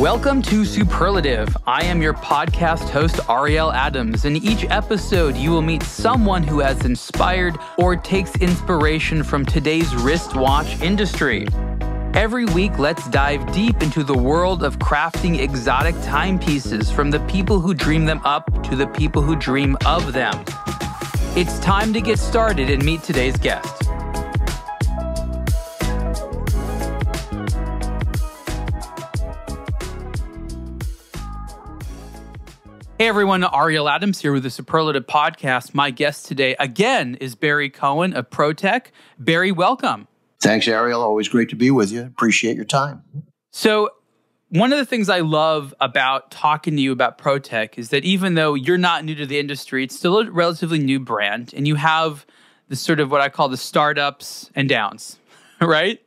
Welcome to Superlative. I am your podcast host, Ariel Adams. In each episode, you will meet someone who has inspired or takes inspiration from today's wristwatch industry. Every week, let's dive deep into the world of crafting exotic timepieces, from the people who dream them up to the people who dream of them. It's time to get started and meet today's guest. Hey everyone, Ariel Adams here with the Superlative Podcast. My guest today again is Barry Cohen of ProTek. Barry, welcome. Thanks, Ariel. Always great to be with you. Appreciate your time. So one of the things I love about talking to you about ProTek is that even though you're not new to the industry, it's still a relatively new brand, and you have this sort of what I call the startups and downs, right?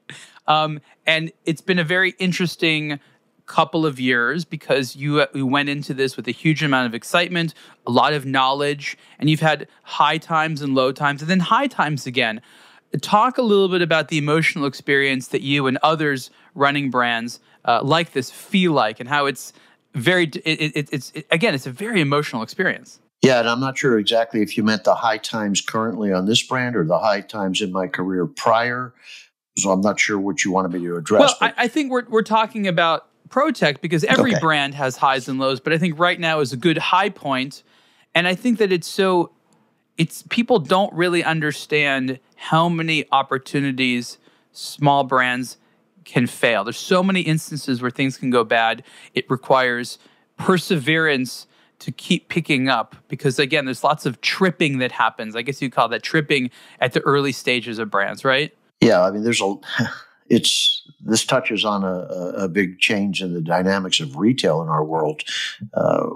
And it's been a very interesting couple of years because you went into this with a huge amount of excitement, a lot of knowledge, and you've had high times and low times, and then high times again. Talk a little bit about the emotional experience that you and others running brands like this feel like, and how it's it's a very emotional experience. Yeah, and I'm not sure exactly if you meant the high times currently on this brand or the high times in my career prior. So I'm not sure what you wanted me to address. Well, I think we're talking about ProTek because every brand has highs and lows, but I think right now is a good high point. And I think that it's people don't really understand how many opportunities small brands can fail. There's so many instances where things can go bad. It requires perseverance to keep picking up because, again, there's lots of tripping that happens. I guess you call that tripping at the early stages of brands, right? Yeah, I mean, this touches on a big change in the dynamics of retail in our world,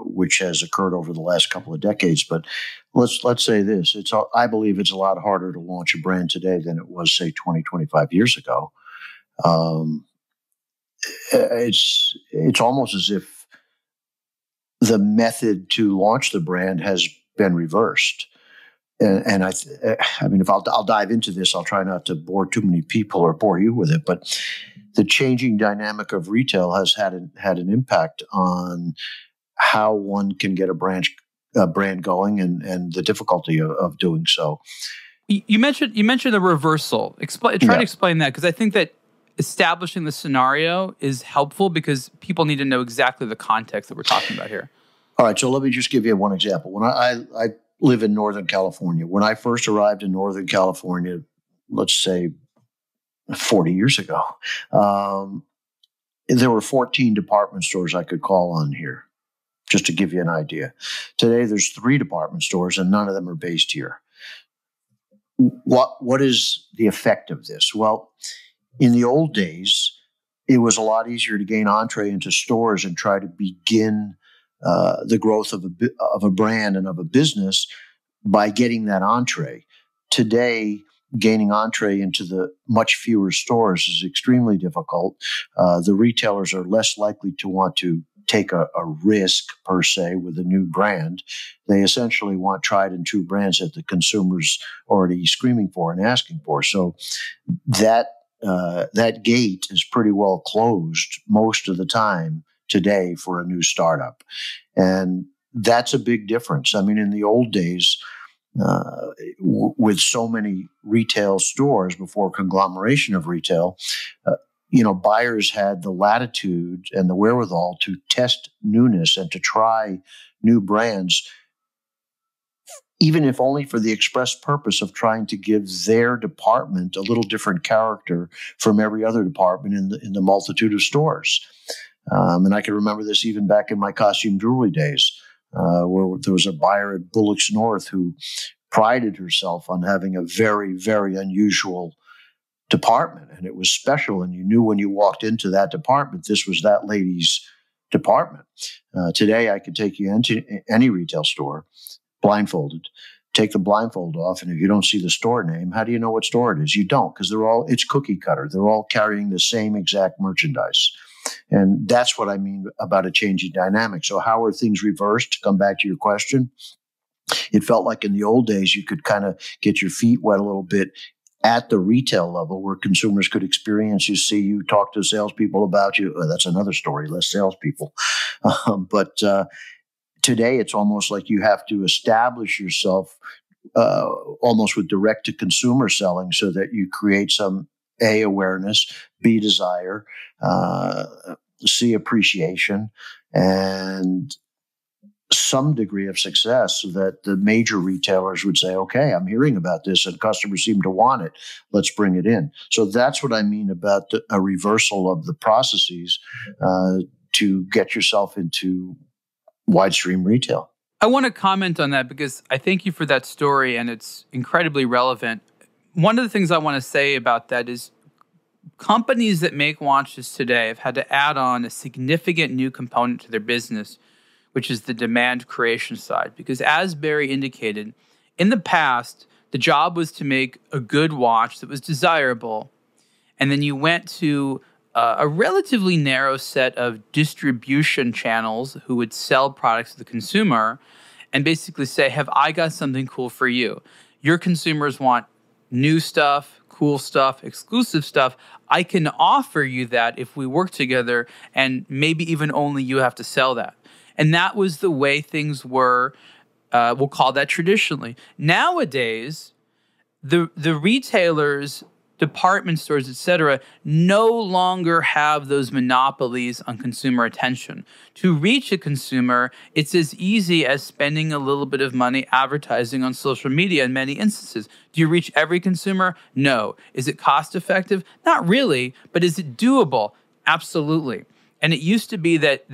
which has occurred over the last couple of decades. But let's say this: I believe it's a lot harder to launch a brand today than it was, say, 20, 25 years ago. It's almost as if the method to launch the brand has been reversed. And I mean, if I'll dive into this, I'll try not to bore too many people or bore you with it. But the changing dynamic of retail has had an impact on how one can get a brand going and the difficulty of doing so. You mentioned the reversal. Try to explain that, because I think that establishing the scenario is helpful because people need to know exactly the context that we're talking about here. All right, so let me just give you one example. When I live in Northern California. When I first arrived in Northern California, let's say 40 years ago, there were 14 department stores I could call on here, just to give you an idea. Today, there's 3 department stores, and none of them are based here. What is the effect of this? Well, in the old days, it was a lot easier to gain entree into stores and try to begin the growth of a brand and of a business by getting that entree. Today, gaining entree into the much fewer stores is extremely difficult. The retailers are less likely to want to take a risk, per se, with a new brand. They essentially want tried and true brands that the consumer's already screaming for and asking for. So that gate is pretty well closed most of the time today for a new startup. And that's a big difference. I mean, in the old days, with so many retail stores before conglomeration of retail, buyers had the latitude and the wherewithal to test newness and to try new brands, even if only for the express purpose of trying to give their department a little different character from every other department in the multitude of stores. And I can remember this even back in my costume jewelry days, where there was a buyer at Bullock's North who prided herself on having a very, very unusual department. And it was special. And you knew when you walked into that department, this was that lady's department. Today, I could take you into any retail store, blindfolded, take the blindfold off, and if you don't see the store name, how do you know what store it is? You don't, because it's cookie cutter. They're all carrying the same exact merchandise. And that's what I mean about a changing dynamic. So how are things reversed? To come back to your question, it felt like in the old days, you could kind of get your feet wet a little bit at the retail level where consumers could experience you, see you, talk to salespeople about you. That's another story, less salespeople. But today it's almost like you have to establish yourself almost with direct-to-consumer selling so that you create some A, awareness, B, desire, C, appreciation, and some degree of success so that the major retailers would say, okay, I'm hearing about this and customers seem to want it. Let's bring it in. So that's what I mean about a reversal of the processes to get yourself into wide stream retail. I want to comment on that because I thank you for that story and it's incredibly relevant. One of the things I want to say about that is companies that make watches today have had to add on a significant new component to their business, which is the demand creation side. Because as Barry indicated, in the past, the job was to make a good watch that was desirable. And then you went to a relatively narrow set of distribution channels who would sell products to the consumer and basically say, have I got something cool for you? Your consumers want new stuff, cool stuff, exclusive stuff. I can offer you that if we work together, and maybe even only you have to sell that. And that was the way things were, we'll call that traditionally. Nowadays, the retailers, department stores, et cetera, no longer have those monopolies on consumer attention. To reach a consumer, it's as easy as spending a little bit of money advertising on social media in many instances. Do you reach every consumer? No. Is it cost effective? Not really, but is it doable? Absolutely. And it used to be that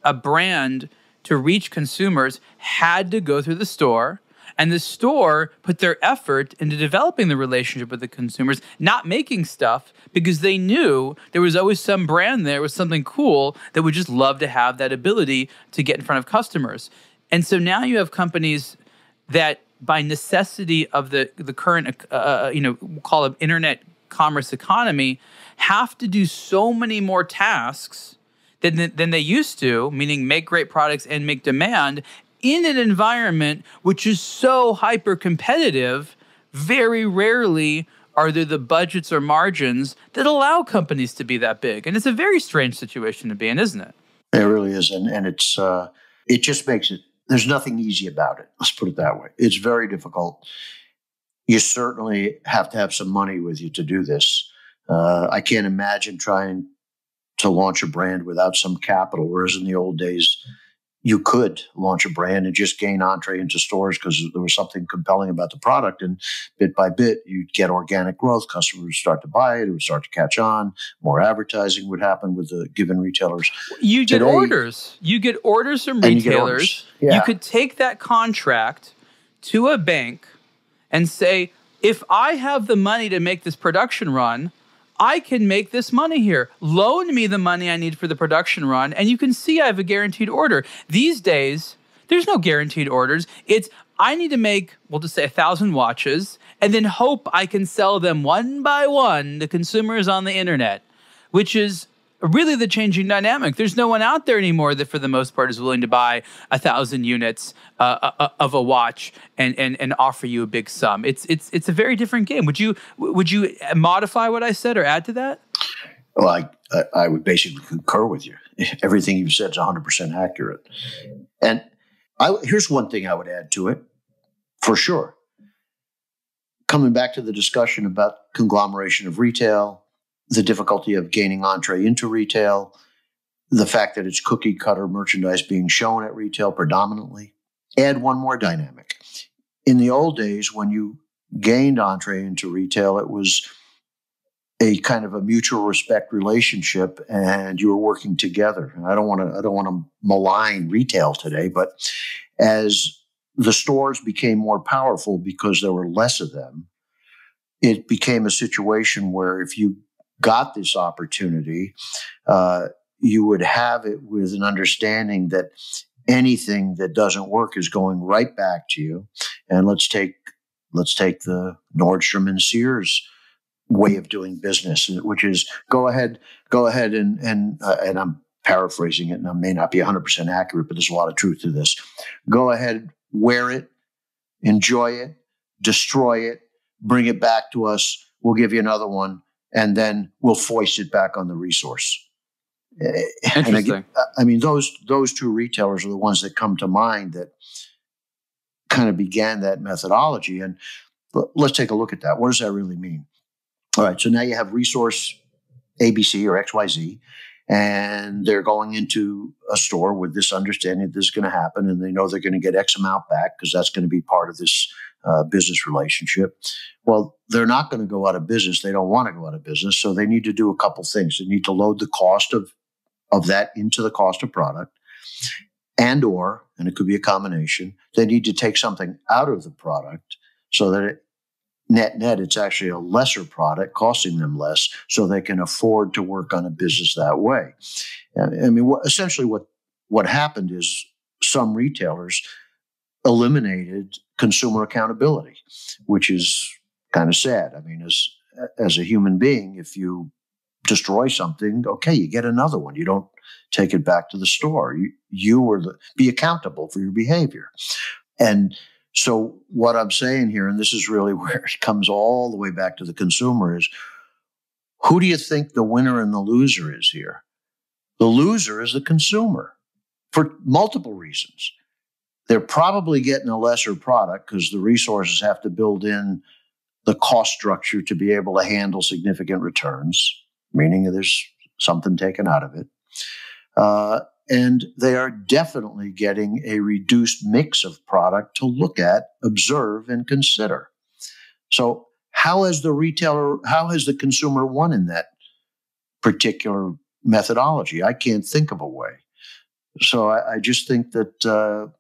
a brand, to reach consumers, had to go through the store, and the store put their effort into developing the relationship with the consumers, not making stuff, because they knew there was always some brand there with something cool that would just love to have that ability to get in front of customers. And so now you have companies that, by necessity of the current, we'll call it internet commerce economy, have to do so many more tasks than they used to, meaning make great products and make demand, in an environment which is so hyper-competitive. Very rarely are there the budgets or margins that allow companies to be that big. And it's a very strange situation to be in, isn't it? It really is. And it's it just makes it, there's nothing easy about it. Let's put it that way. It's very difficult. You certainly have to have some money with you to do this. I can't imagine trying to launch a brand without some capital, whereas in the old days, you could launch a brand and just gain entree into stores because there was something compelling about the product. And bit by bit, you'd get organic growth. Customers would start to buy it. It would start to catch on. More advertising would happen with the given retailers. You get orders. You get orders from retailers. Yeah. You could take that contract to a bank and say, if I have the money to make this production run, I can make this money here. Loan me the money I need for the production run, and you can see I have a guaranteed order. These days, there's no guaranteed orders. It's, I need to make, we'll just say 1,000 watches, and then hope I can sell them one by one to consumers on the internet, which is really the changing dynamic. There's no one out there anymore that, for the most part, is willing to buy 1,000 units of a watch and offer you a big sum. It's a very different game. Would you modify what I said or add to that? Well, I would basically concur with you. Everything you've said is 100% accurate. And here's one thing I would add to it, for sure. Coming back to the discussion about conglomeration of retail, the difficulty of gaining entree into retail, the fact that it's cookie cutter merchandise being shown at retail predominantly. Add one more dynamic. In the old days, when you gained entree into retail, it was a kind of a mutual respect relationship, and you were working together. And I don't want to malign retail today, but as the stores became more powerful because there were less of them, it became a situation where if you got this opportunity, you would have it with an understanding that anything that doesn't work is going right back to you. And let's take the Nordstrom and Sears way of doing business, which is go ahead and I'm paraphrasing it, and I may not be 100% accurate, but there's a lot of truth to this. Go ahead, wear it, enjoy it, destroy it, bring it back to us we'll give you another one, and then we'll foist it back on the resource. Interesting. I mean, those two retailers are the ones that come to mind that kind of began that methodology. And let's take a look at that. What does that really mean? All right, so now you have resource ABC or XYZ, and they're going into a store with this understanding that this is going to happen, and they know they're going to get X amount back because that's going to be part of this business relationship. Well, they're not going to go out of business. They don't want to go out of business, so they need to do a couple things. They need to load the cost of that into the cost of product, and it could be a combination, they need to take something out of the product so that net, it's actually a lesser product costing them less so they can afford to work on a business that way. I mean, essentially what happened is some retailers eliminated consumer accountability, which is kind of sad. I mean, as a human being, if you destroy something, okay, you get another one. You don't take it back to the store. Be accountable for your behavior. And so what I'm saying here, and this is really where it comes all the way back to the consumer, is who do you think the winner and the loser is here? The loser is the consumer for multiple reasons. They're probably getting a lesser product because the resources have to build in the cost structure to be able to handle significant returns, meaning there's something taken out of it. And they are definitely getting a reduced mix of product to look at, observe, and consider. So how has the consumer won in that particular methodology? I can't think of a way. So I just think that...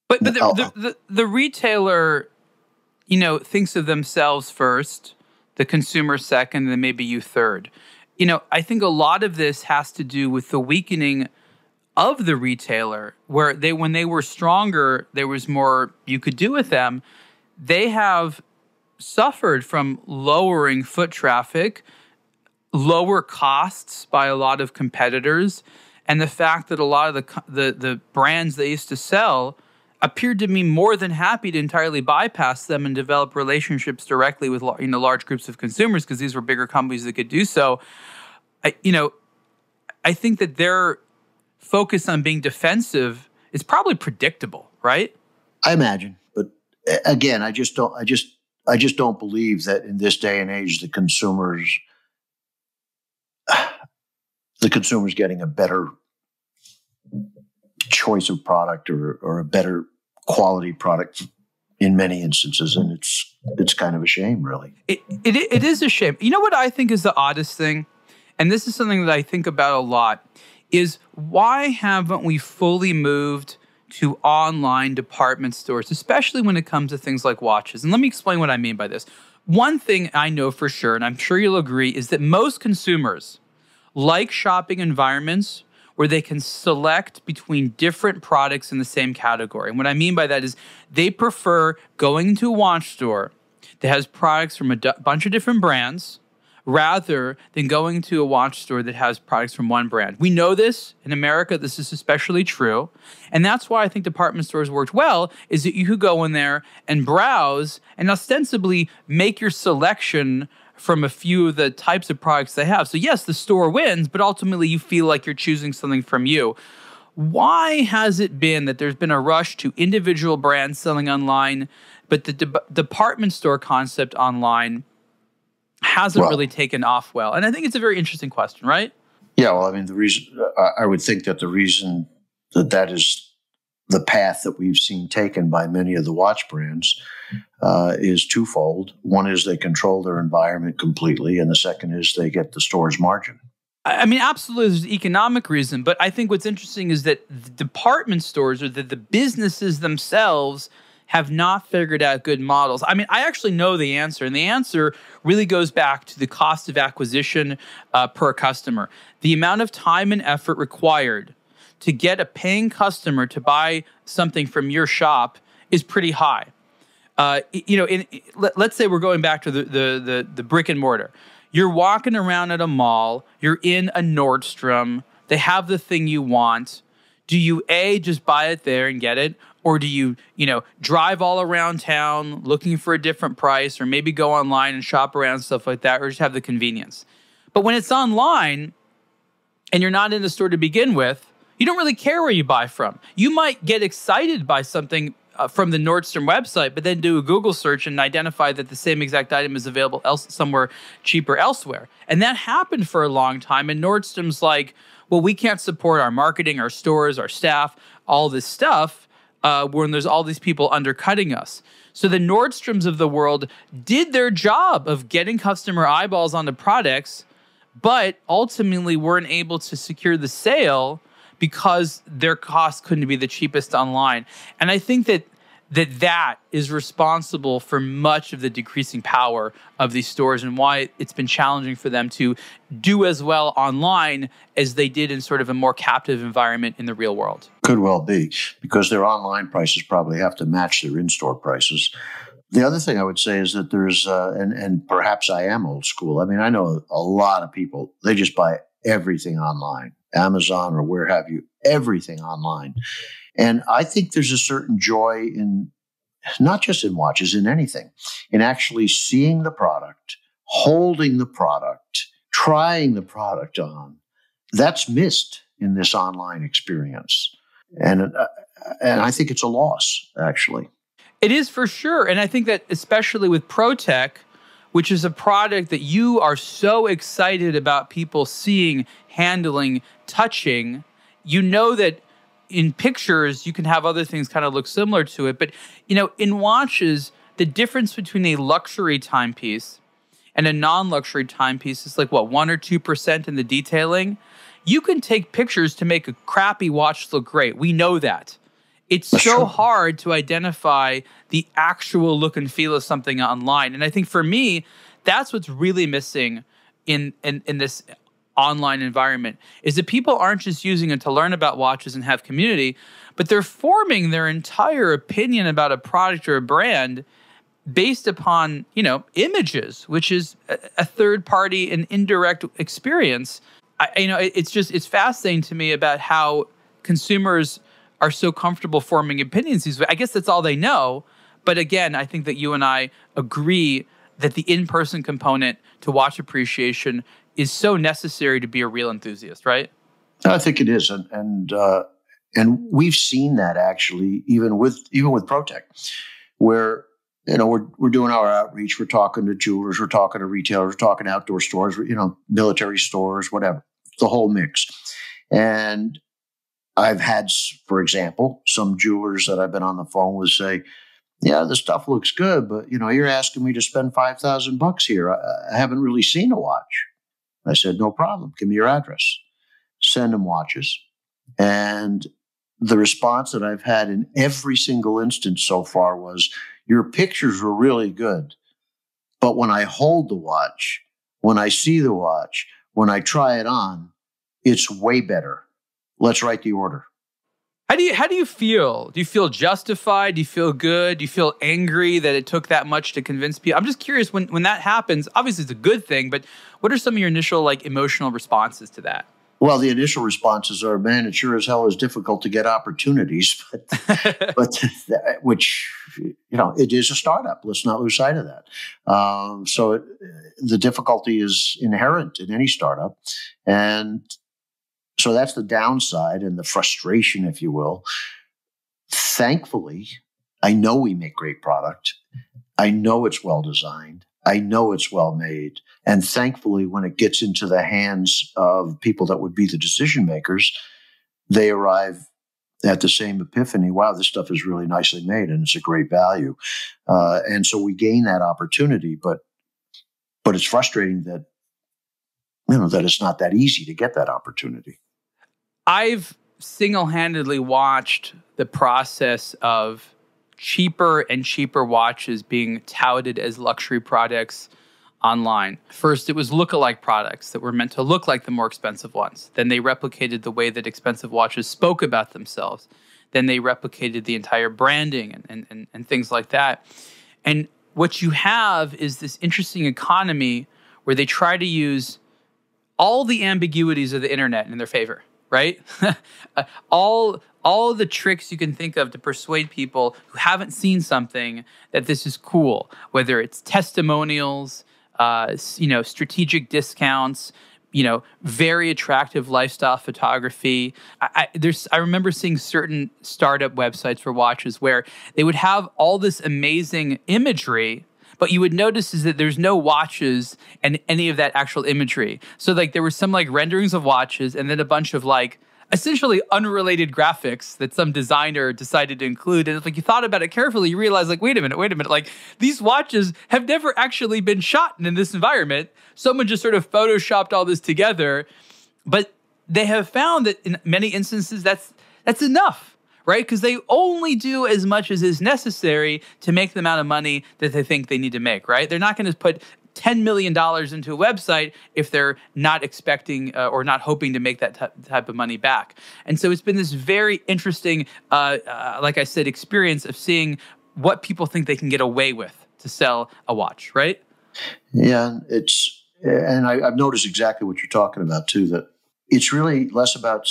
But the retailer, thinks of themselves first, the consumer second, and then maybe you third. I think a lot of this has to do with the weakening of the retailer, where when they were stronger, there was more you could do with them. They have suffered from lowering foot traffic, lower costs by a lot of competitors, and the fact that a lot of the brands they used to sell appeared to be more than happy to entirely bypass them and develop relationships directly with large groups of consumers because these were bigger companies that could do so. I think that their focus on being defensive is probably predictable, right? I imagine, but again, I just don't believe that in this day and age the consumer's getting a better choice of product or a better quality product in many instances, and it's kind of a shame, really. It is a shame. You know what I think is the oddest thing, and this is something that I think about a lot, is why haven't we fully moved to online department stores, especially when it comes to things like watches? And let me explain what I mean by this. One thing I know for sure, and I'm sure you'll agree, is that most consumers like shopping environments where they can select between different products in the same category. And what I mean by that is they prefer going into a watch store that has products from a bunch of different brands rather than going to a watch store that has products from one brand. We know this in America. This is especially true. And that's why I think department stores worked well, is that you could go in there and browse and ostensibly make your selection from a few of the types of products they have. So yes, the store wins, but ultimately you feel like you're choosing something from you. Why has it been that there's been a rush to individual brands selling online, but the department store concept online hasn't really taken off well? And I think it's a very interesting question, right? Yeah, well, I mean, the reason I would think that the reason that is the path that we've seen taken by many of the watch brands is twofold. One is they control their environment completely, and the second is they get the store's margin. I mean, absolutely, there's an economic reason, but I think what's interesting is that the department stores or the businesses themselves have not figured out good models. I mean, I actually know the answer, and the answer really goes back to the cost of acquisition per customer. The amount of time and effort required to get a paying customer to buy something from your shop is pretty high. Let's say we're going back to the brick and mortar. You're walking around at a mall. You're in a Nordstrom. They have the thing you want. Do you A, just buy it there and get it? Or do you, drive all around town looking for a different price, or maybe go online and shop around, stuff like that, or just have the convenience? But when it's online and you're not in the store to begin with, you don't really care where you buy from. You might get excited by something from the Nordstrom website, but then do a Google search and identify that the same exact item is available somewhere cheaper elsewhere. And that happened for a long time. And Nordstrom's like, well, we can't support our marketing, our stores, our staff, all this stuff when there's all these people undercutting us. So the Nordstroms of the world did their job of getting customer eyeballs on the products, but ultimately weren't able to secure the sale because their cost couldn't be the cheapest online. And I think that is responsible for much of the decreasing power of these stores and why it's been challenging for them to do as well online as they did in sort of a more captive environment in the real world. Could well be, because their online prices probably have to match their in-store prices. The other thing I would say is that there's, and perhaps I am old school. I mean, I know a lot of people, they just buy everything online, Amazon or where have you, everything online. And I think there's a certain joy in, not just in watches, in anything, in actually seeing the product, holding the product, trying the product on. That's missed in this online experience. And I think it's a loss, actually. It is for sure. And I think that especially with ProTek, which is a product that you are so excited about people seeing, handling, touching, you know that in pictures, you can have other things kind of look similar to it. But, in watches, the difference between a luxury timepiece and a non-luxury timepiece is like, 1 or 2% in the detailing. You can take pictures to make a crappy watch look great. We know that. It's so hard to identify the actual look and feel of something online. And I think for me, that's what's really missing in this online environment, is that people aren't just using it to learn about watches and have community, but they're forming their entire opinion about a product or a brand based upon, images, which is a third party and indirect experience. It's fascinating to me about how consumers are so comfortable forming opinions these ways. I guess that's all they know. But again, I think that you and I agree that the in-person component to watch appreciation is so necessary to be a real enthusiast, right? I think it is, and we've seen that actually even with ProTek, where we're doing our outreach, we're talking to jewelers, we're talking to retailers, we're talking outdoor stores, military stores, whatever, the whole mix. And I've had, for example, some jewelers that I've been on the phone with say, yeah, the stuff looks good, but you're asking me to spend $5,000 here. I haven't really seen a watch. I said, no problem. Give me your address. Send them watches. And the response that I've had in every single instance so far was, your pictures were really good, but when I hold the watch, when I see the watch, when I try it on, it's way better. Let's write the order. How do you feel? Do you feel justified? Do you feel good? Do you feel angry that it took that much to convince people? I'm just curious, when that happens, obviously it's a good thing, but what are some of your initial emotional responses to that? Well, the initial responses are, man, it sure as hell is difficult to get opportunities, but which, it is a startup. Let's not lose sight of that. The difficulty is inherent in any startup. And so that's the downside and the frustration, if you will. Thankfully, I know we make great product. I know it's well designed. I know it's well made. And thankfully, when it gets into the hands of people that would be the decision makers, they arrive at the same epiphany. Wow, this stuff is really nicely made and it's a great value. And so we gain that opportunity, but it's frustrating that, that it's not that easy to get that opportunity. I've single-handedly watched the process of cheaper and cheaper watches being touted as luxury products online. First, it was lookalike products that were meant to look like the more expensive ones. Then they replicated the way that expensive watches spoke about themselves. Then they replicated the entire branding and things like that. And what you have is this interesting economy where they try to use all the ambiguities of the internet in their favor. right? all the tricks you can think of to persuade people who haven't seen something that this is cool, whether it's testimonials, strategic discounts, very attractive lifestyle photography. I remember seeing certain startup websites for watches where they would have all this amazing imagery, but you would notice is that there's no watches and any of that actual imagery. So like there were some like renderings of watches and then a bunch of like essentially unrelated graphics that some designer decided to include. And it's like you thought about it carefully, you realize like, wait a minute. Like these watches have never actually been shot in this environment. Someone just sort of photoshopped all this together. But they have found that in many instances, that's enough, right? Because they only do as much as is necessary to make the amount of money that they think they need to make, right? They're not going to put $10 million into a website if they're not expecting or not hoping to make that type of money back. And so it's been this very interesting, like I said, experience of seeing what people think they can get away with to sell a watch, right? Yeah, I've noticed exactly what you're talking about too, that it's really less about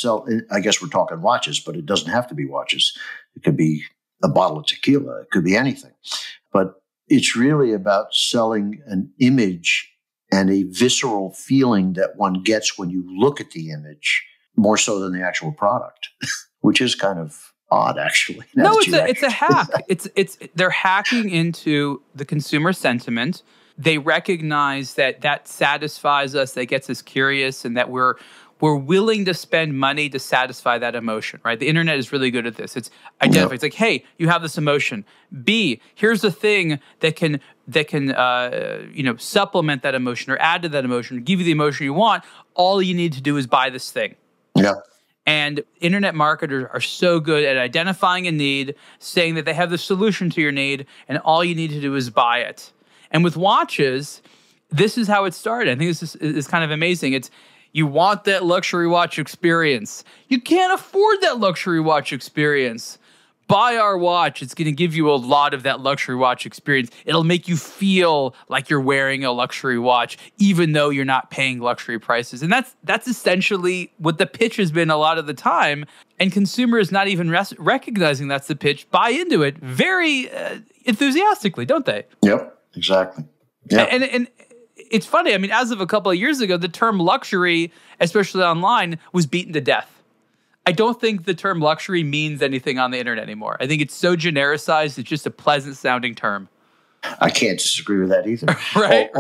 I guess we're talking watches, but it doesn't have to be watches. It could be a bottle of tequila. It could be anything. But it's really about selling an image and a visceral feeling that one gets when you look at the image more so than the actual product, which is kind of odd, actually. No, it's a hack. They're hacking into the consumer sentiment. They recognize that satisfies us, that gets us curious, and that we're willing to spend money to satisfy that emotion, right? The internet is really good at this. It's identify. Yep. It's like, hey, you have this emotion. B, here's a thing that can supplement that emotion or add to that emotion, or give you the emotion you want. All you need to do is buy this thing. Yeah. And internet marketers are so good at identifying a need, saying that they have the solution to your need, and all you need to do is buy it. And with watches, this is how it started. I think this is kind of amazing. You want that luxury watch experience. You can't afford that luxury watch experience. Buy our watch. It's going to give you a lot of that luxury watch experience. It'll make you feel like you're wearing a luxury watch, even though you're not paying luxury prices. And that's essentially what the pitch has been a lot of the time. And consumers not even recognizing that's the pitch, buy into it very enthusiastically, don't they? Yep, exactly. Yep. And it's funny. I mean, as of a couple of years ago, the term luxury, especially online, was beaten to death. I don't think the term luxury means anything on the internet anymore. I think it's so genericized, it's just a pleasant sounding term. I can't disagree with that either. Right?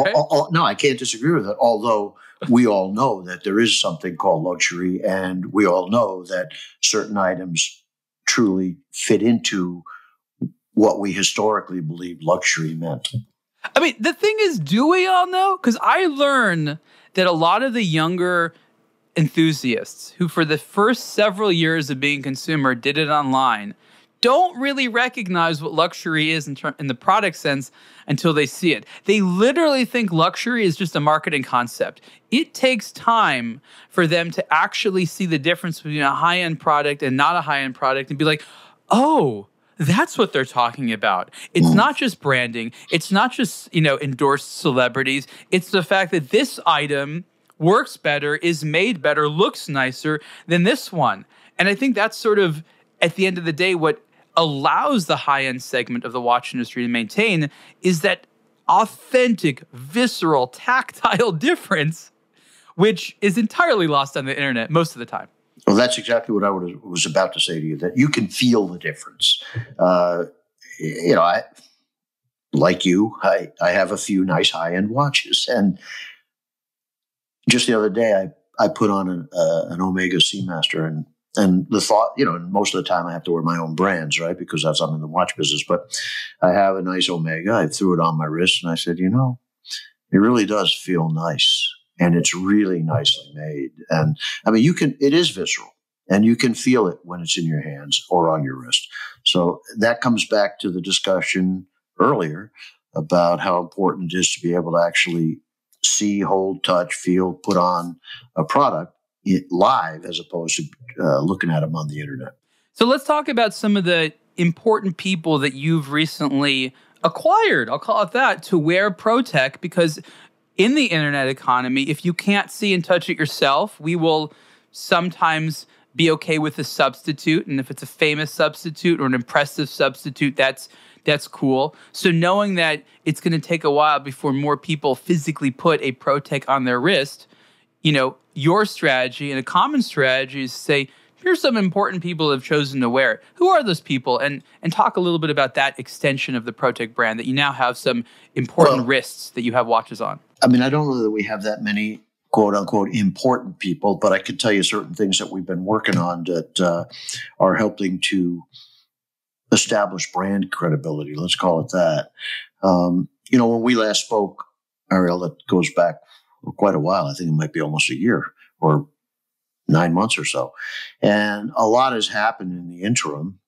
No, I can't disagree with it. Although we all know that there is something called luxury, and we all know that certain items truly fit into what we historically believed luxury meant. I mean, the thing is, do we all know? Because I learned that a lot of the younger enthusiasts who for the first several years of being consumer did it online don't really recognize what luxury is in the product sense until they see it. They literally think luxury is just a marketing concept. It takes time for them to actually see the difference between a high-end product and not a high-end product and be like, oh, that's what they're talking about. It's not just branding. It's not just, endorsed celebrities. It's the fact that this item works better, is made better, looks nicer than this one. And I think that's sort of, at the end of the day, what allows the high-end segment of the watch industry to maintain is that authentic, visceral, tactile difference, which is entirely lost on the internet most of the time. Well, that's exactly what I was about to say to you, that you can feel the difference. I have a few nice high-end watches. And just the other day, I put on an Omega Seamaster, and the thought, and most of the time I have to wear my own brands, right? Because I'm in the watch business. But I have a nice Omega. I threw it on my wrist, and I said, it really does feel nice. And it's really nicely made. And I mean, it is visceral, and you can feel it when it's in your hands or on your wrist. So that comes back to the discussion earlier about how important it is to be able to actually see, hold, touch, feel, put on a product live as opposed to looking at them on the internet. So let's talk about some of the important people that you've recently acquired, I'll call it that, to wear ProTek, because in the internet economy, if you can't see and touch it yourself, we will sometimes be okay with a substitute. And if it's a famous substitute or an impressive substitute, that's cool. So knowing that it's going to take a while before more people physically put a ProTek on their wrist, your strategy and a common strategy is to say, here's some important people that have chosen to wear it. Who are those people? And talk a little bit about that extension of the ProTek brand, that you now have some important wrists that you have watches on. I mean, I don't know that we have that many quote unquote important people, but I can tell you certain things that we've been working on that are helping to establish brand credibility. Let's call it that. When we last spoke, Ariel, that goes back quite a while. I think it might be almost a year or 9 months or so. And a lot has happened in the interim,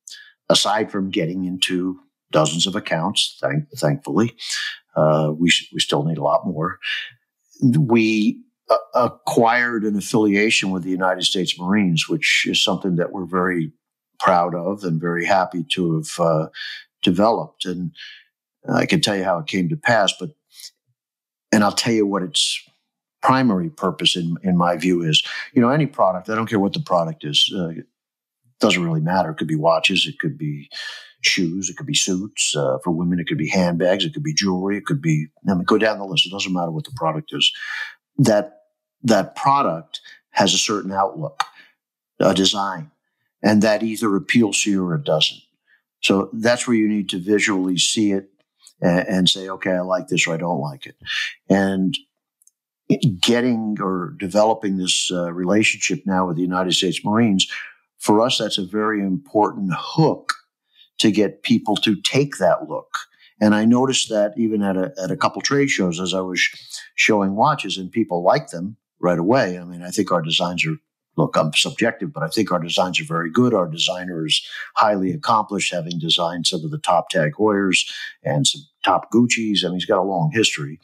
aside from getting into dozens of accounts, thankfully. We still need a lot more. We acquired an affiliation with the United States Marines, which is something that we're very proud of and very happy to have developed. And I can tell you how it came to pass, and I'll tell you what its primary purpose in my view is. Any product, I don't care what the product is, it doesn't really matter. It could be watches, it could be shoes, it could be suits. For women, it could be handbags, it could be jewelry, it could be, go down the list. It doesn't matter what the product is. That product has a certain outlook, a design, and that either appeals to you or it doesn't. So that's where you need to visually see it and say, okay, I like this or I don't like it. And getting or developing this relationship now with the United States Marines, for us, that's a very important hook to get people to take that look. And I noticed that even at a couple trade shows as I was showing watches, and people like them right away. I mean, I think our designs are, look, I'm subjective, but I think our designs are very good. Our designer is highly accomplished, having designed some of the top Tag Heuers and some top Gucci's. I mean, he's got a long history.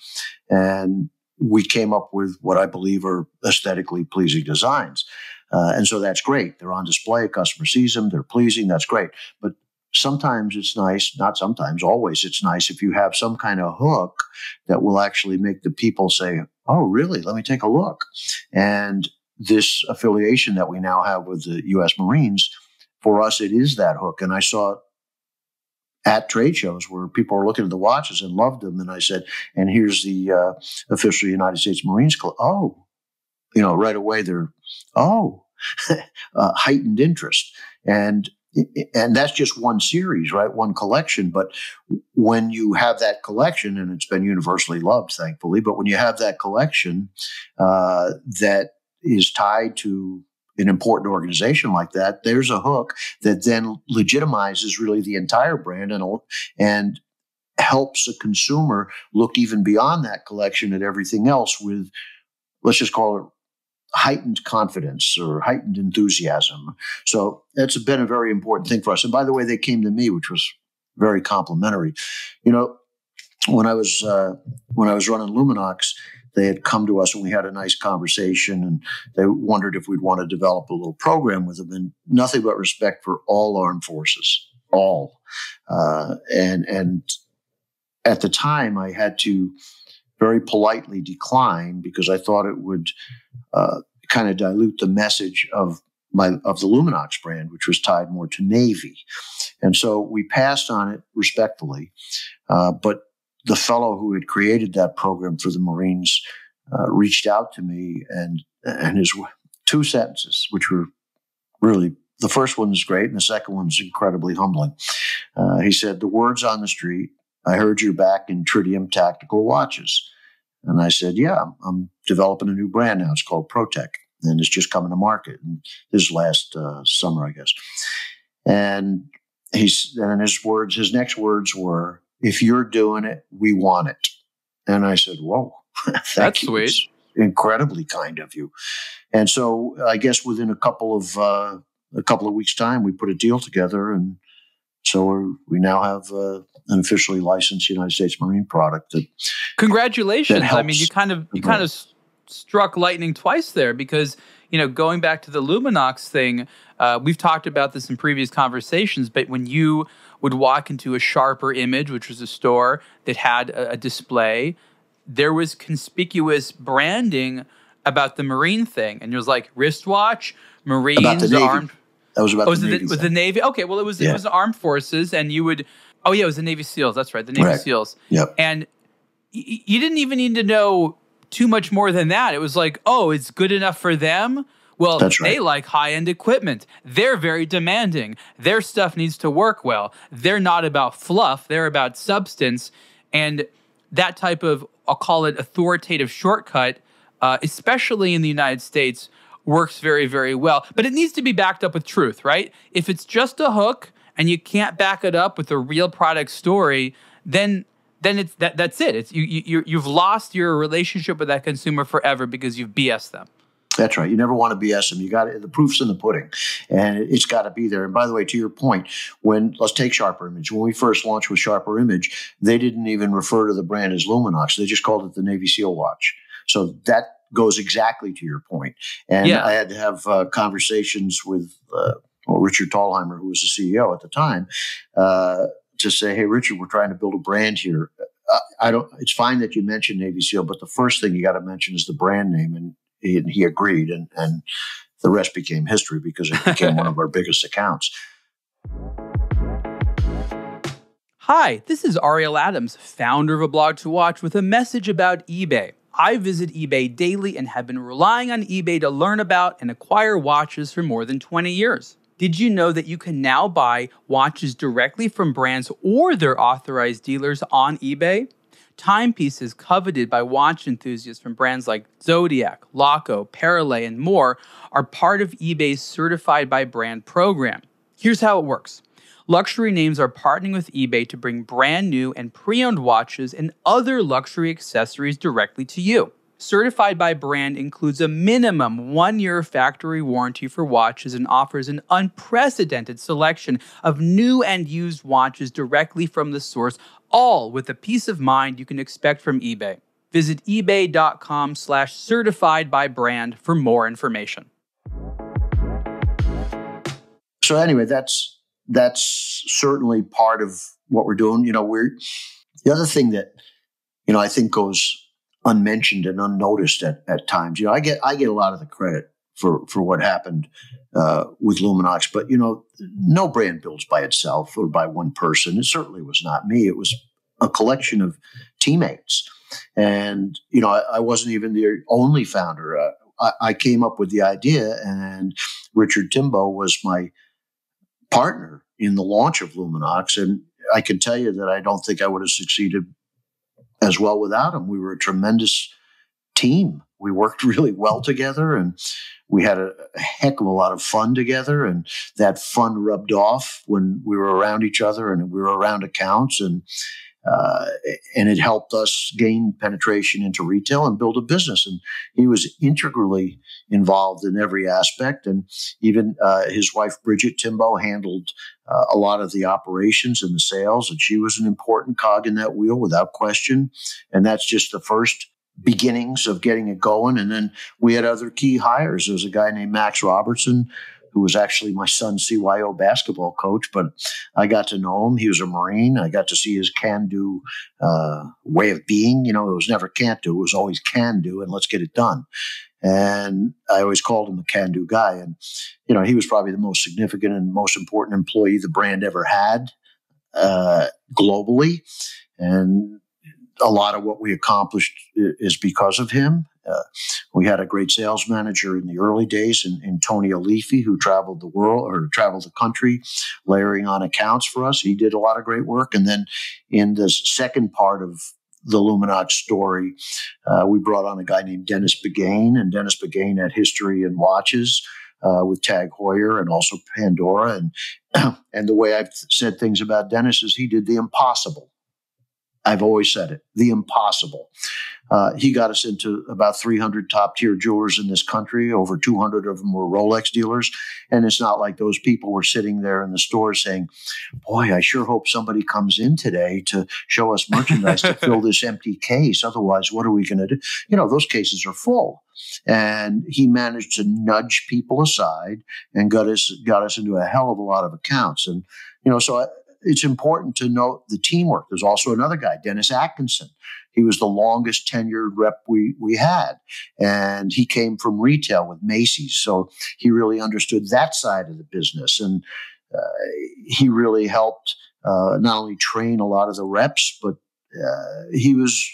And we came up with what I believe are aesthetically pleasing designs. And so that's great. They're on display. A customer sees them. They're pleasing. That's great. But sometimes it's nice, not sometimes, always it's nice if you have some kind of hook that will actually make the people say, oh, really? Let me take a look. And this affiliation that we now have with the U.S. Marines, for us, it is that hook. And I saw it at trade shows where people were looking at the watches and loved them. And I said, and here's the official United States Marines Club. Oh, right away heightened interest. And that's just one series, right? One collection. But when you have that collection, and it's been universally loved, thankfully, but when you have that collection that is tied to an important organization like that, there's a hook that then legitimizes really the entire brand and helps a consumer look even beyond that collection at everything else with, let's just call it, heightened confidence or heightened enthusiasm. So that's been a very important thing for us. And by the way, they came to me, which was very complimentary. When I was running Luminox, they had come to us and we had a nice conversation, and they wondered if we'd want to develop a little program with them. And nothing but respect for all armed forces, all. And at the time, I had to very politely decline because I thought it would kind of dilute the message of the Luminox brand, which was tied more to Navy. And so we passed on it respectfully. But the fellow who had created that program for the Marines reached out to me, and his two sentences, which were really, the first one is great and the second one's incredibly humbling. He said, "The word's on the street. I heard you're back in tritium tactical watches." And I said, "Yeah, I'm developing a new brand now. It's called ProTek, and it's just coming to market." And this last summer, I guess. And his next words were, "If you're doing it, we want it." And I said, "Whoa, that's sweet. It's incredibly kind of you." And so I guess within a couple of weeks' time, we put a deal together, and so we now have an officially licensed United States Marine product. Congratulations! That helps. I mean, you kind of struck lightning twice there, because going back to the Luminox thing, we've talked about this in previous conversations. But when you would walk into a Sharper Image, which was a store that had a display, there was conspicuous branding about the Marine thing, and it was like wristwatch, Marines, About the Navy. armed. That was about the Navy. Was the Navy? Okay, well, it was the armed forces, and you would. Oh yeah, it was the Navy SEALs. That's right, the Navy SEAls. Yep. And you didn't even need to know too much more than that. It was like, oh, it's good enough for them. Well, they like high-end equipment. They're very demanding. Their stuff needs to work well. They're not about fluff. They're about substance. And that type of, I'll call it authoritative shortcut, especially in the United States, works very, very well. But it needs to be backed up with truth, right? If it's just a hook and you can't back it up with a real product story, then it's that's it. It's you've lost your relationship with that consumer forever because you've BS them. That's right. You never want to BS them. You got the proof's in the pudding, and it's got to be there. And by the way, to your point, let's take Sharper Image. When we first launched with Sharper Image, they didn't even refer to the brand as Luminox. They just called it the Navy SEAL watch. So that goes exactly to your point. And I had to have conversations with Richard Thalheimer, who was the CEO at the time, to say, "Hey, Richard, we're trying to build a brand here. It's fine that you mentioned Navy SEAL, but the first thing you got to mention is the brand name." And he agreed, and the rest became history because it became one of our biggest accounts. Hi, this is Ariel Adams, founder of aBlogtoWatch, with a message about eBay. I visit eBay daily and have been relying on eBay to learn about and acquire watches for more than 20 years. Did you know that you can now buy watches directly from brands or their authorized dealers on eBay? Timepieces coveted by watch enthusiasts from brands like Zodiac, Laco, Parallel, and more are part of eBay's Certified by Brand program. Here's how it works. Luxury names are partnering with eBay to bring brand new and pre-owned watches and other luxury accessories directly to you. Certified by Brand includes a minimum 1-year factory warranty for watches and offers an unprecedented selection of new and used watches directly from the source, all with the peace of mind you can expect from eBay. Visit ebay.com/certifiedbybrand for more information. So anyway, that's certainly part of what we're doing. The other thing that, I think goes unmentioned and unnoticed at times. I get a lot of the credit for what happened with Luminox, but no brand builds by itself or by one person. It certainly was not me. It was a collection of teammates, and I wasn't even the only founder. I came up with the idea, and Richard Timbo was my partner in the launch of Luminox, and I can tell you that I don't think I would have succeeded as well without him. We were a tremendous team. We worked really well together, and we had a heck of a lot of fun together, and that fun rubbed off when we were around each other and we were around accounts, and it helped us gain penetration into retail and build a business. And he was integrally involved in every aspect. And even his wife, Bridget Timbo, handled a lot of the operations and the sales. And she was an important cog in that wheel without question. And that's just the first beginnings of getting it going. And then we had other key hires. There was a guy named Max Robertson, who was actually my son's CYO basketball coach, but I got to know him. He was a Marine. I got to see his can-do way of being. It was never can't do. It was always can do, and let's get it done. And I always called him a can-do guy. And, he was probably the most significant and most important employee the brand ever had globally. And a lot of what we accomplished is because of him. We had a great sales manager in the early days in Tony Alifi, who traveled the country, layering on accounts for us. He did a lot of great work. And then in the second part of the Luminox story, we brought on a guy named Dennis Begane, and Dennis Begane had history in watches with Tag Heuer and also Pandora. And the way I've said things about Dennis is he did the impossible. I've always said it, the impossible. He got us into about 300 top-tier jewelers in this country. Over 200 of them were Rolex dealers. And it's not like those people were sitting there in the store saying, boy, I sure hope somebody comes in today to show us merchandise to fill this empty case. Otherwise, what are we going to do? Those cases are full. And he managed to nudge people aside and got us into a hell of a lot of accounts. And, so it's important to note the teamwork. There's also another guy, Dennis Atkinson. He was the longest tenured rep we had. And he came from retail with Macy's. So he really understood that side of the business. And he really helped not only train a lot of the reps, but he was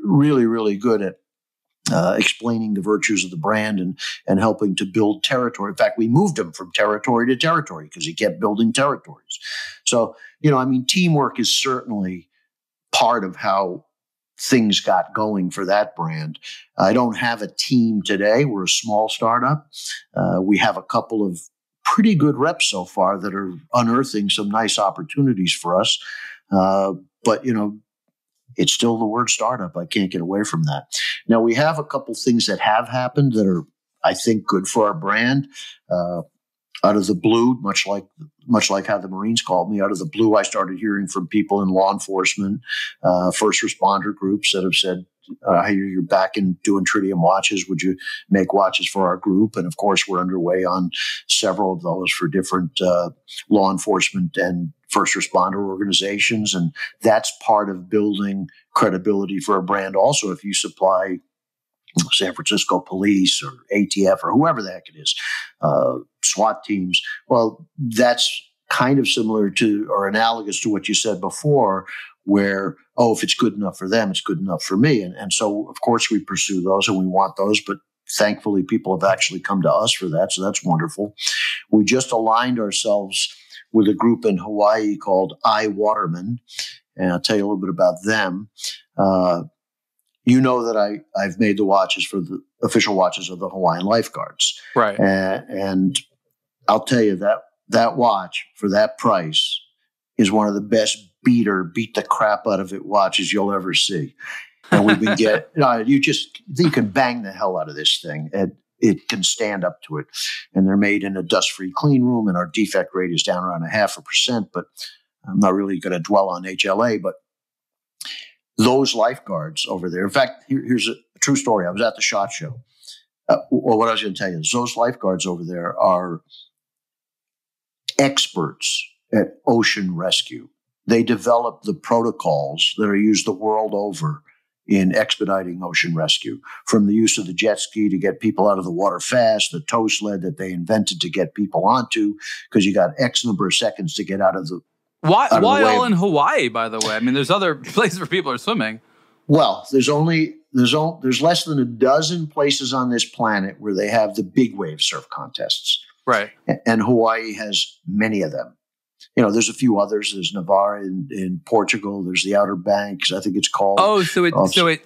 really, really good at explaining the virtues of the brand and helping to build territory. In fact, we moved him from territory to territory because he kept building territories. So, teamwork is certainly part of how things got going for that brand. I don't have a team today. We're a small startup. We have a couple of pretty good reps so far that are unearthing some nice opportunities for us. But, it's still the word startup. I can't get away from that. Now, we have a couple things that have happened that are, I think, good for our brand. Out of the blue, much like how the Marines called me, out of the blue, I started hearing from people in law enforcement, first responder groups that have said, I hear you're back in doing tritium watches. Would you make watches for our group? And of course, we're underway on several of those for different law enforcement and first responder organizations. And that's part of building credibility for a brand. Also, if you supply San Francisco police or ATF or whoever the heck it is, SWAT teams, well, that's kind of similar to or analogous to what you said before, where, if it's good enough for them, it's good enough for me. And so, of course, we pursue those and we want those, but thankfully people have actually come to us for that. So that's wonderful. We just aligned ourselves with a group in Hawaii called iWaterman. And I'll tell you a little bit about them. That I've made the watches for the official watches of the Hawaiian lifeguards. Right. And I'll tell you that watch for that price is one of the best beat the crap out of it watches you'll ever see. And we've been you can bang the hell out of this thing. And it can stand up to it. And they're made in a dust-free clean room, and our defect rate is down around 0.5%, but I'm not really going to dwell on HLA, but those lifeguards over there. In fact, here's a true story. I was at the SHOT Show. What I was going to tell you is those lifeguards over there are experts at ocean rescue. They develop the protocols that are used the world over in expediting ocean rescue, from the use of the jet ski to get people out of the water fast, the tow sled that they invented to get people onto, because you got X number of seconds to get out of the Why all in Hawaii, by the way? I mean, there's other places where people are swimming. Well, there's less than a dozen places on this planet where they have the big wave surf contests. Right. And Hawaii has many of them. There's a few others. There's Navarre in Portugal. There's the Outer Banks, I think it's called. Oh, so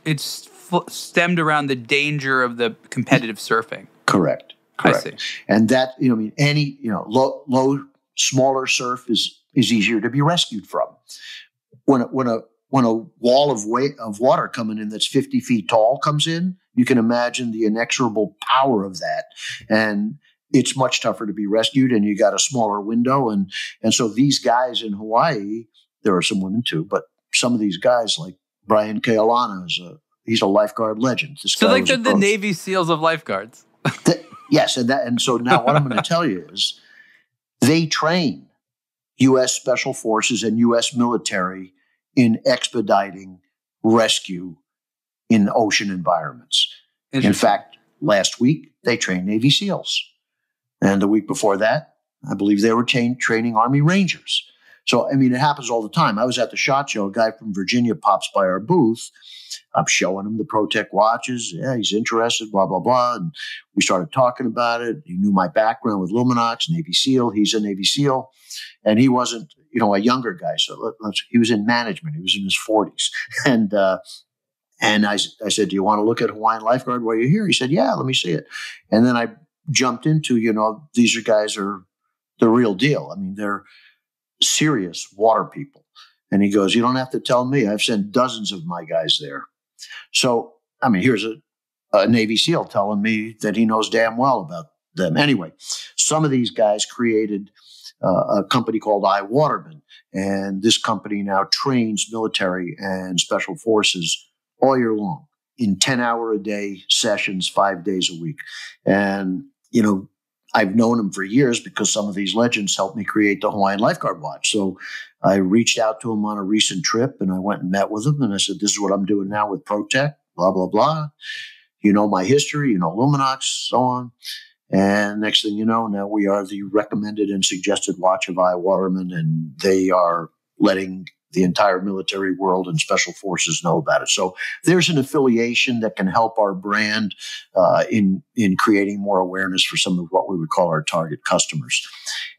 it's stemmed around the danger of the competitive surfing. Correct. I see. And that, any, low, smaller surf is easier to be rescued from. When a wall of water coming in that's 50 feet tall comes in, you can imagine the inexorable power of that. And it's much tougher to be rescued, and you got a smaller window. And so these guys in Hawaii, there are some women too, but some of these guys like Brian Kealana, he's a lifeguard legend. So like they're the Navy SEALs of lifeguards. Yes. And so now what I'm going to tell you is they train U.S. Special Forces and U.S. military in expediting rescue in ocean environments. In fact, last week, they trained Navy SEALs. And the week before that, I believe they were training Army Rangers. So, it happens all the time. I was at the SHOT Show. A guy from Virginia pops by our booth. I'm showing him the ProTek watches. Yeah, he's interested, blah, blah, blah. And we started talking about it. He knew my background with Luminox, Navy SEAL. He's a Navy SEAL. And he wasn't, a younger guy. So he was in management. He was in his 40s. And I said, do you want to look at Hawaiian Lifeguard while you're here? He said, yeah, let me see it. And then I jumped into, these guys are the real deal. They're serious water people. And he goes, you don't have to tell me. I've sent dozens of my guys there. So, here's a Navy SEAL telling me that he knows damn well about them. Anyway, some of these guys created a company called iWaterman. And this company now trains military and special forces all year long in 10-hour-a-day sessions, 5 days a week. And, I've known him for years because some of these legends helped me create the Hawaiian Lifeguard Watch. So I reached out to him on a recent trip, and I went and met with him, and I said, this is what I'm doing now with ProTek, blah, blah, blah. You know my history, you know Luminox, so on. And next thing you know, now we are the recommended and suggested watch of I. Waterman, and they are letting the entire military world and special forces know about it. So there's an affiliation that can help our brand in creating more awareness for some of what we would call our target customers.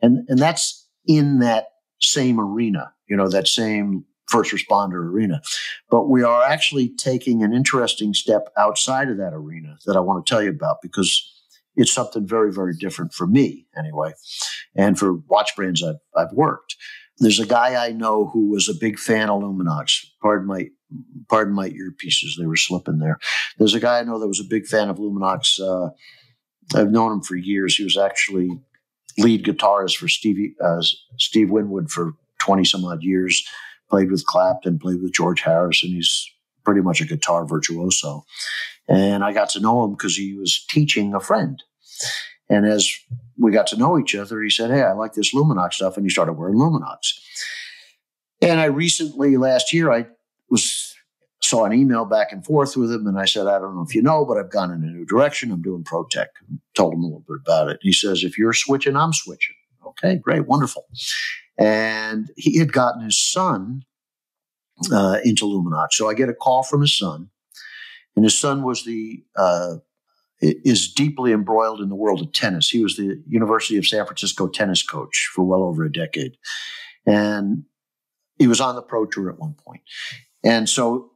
And that's in that same arena, that same first responder arena. But we are actually taking an interesting step outside of that arena that I want to tell you about, because it's something very, very different for me anyway, and for watch brands I've worked. There's a guy I know who was a big fan of Luminox. Pardon my earpieces; they were slipping there. There's a guy I know that was a big fan of Luminox. I've known him for years. He was actually lead guitarist for Steve Winwood for 20 some odd years. Played with Clapton, played with George Harrison. He's pretty much a guitar virtuoso. And I got to know him because he was teaching a friend. And as we got to know each other, he said, hey, I like this Luminox stuff. And he started wearing Luminox. And I recently, last year, I saw an email back and forth with him. And I said, I don't know if you know, but I've gone in a new direction. I'm doing ProTek. Told him a little bit about it. He says, if you're switching, I'm switching. Okay, great, wonderful. And he had gotten his son into Luminox. So I get a call from his son. And his son was is deeply embroiled in the world of tennis. He was the University of San Francisco tennis coach for well over a decade. And he was on the pro tour at one point. And so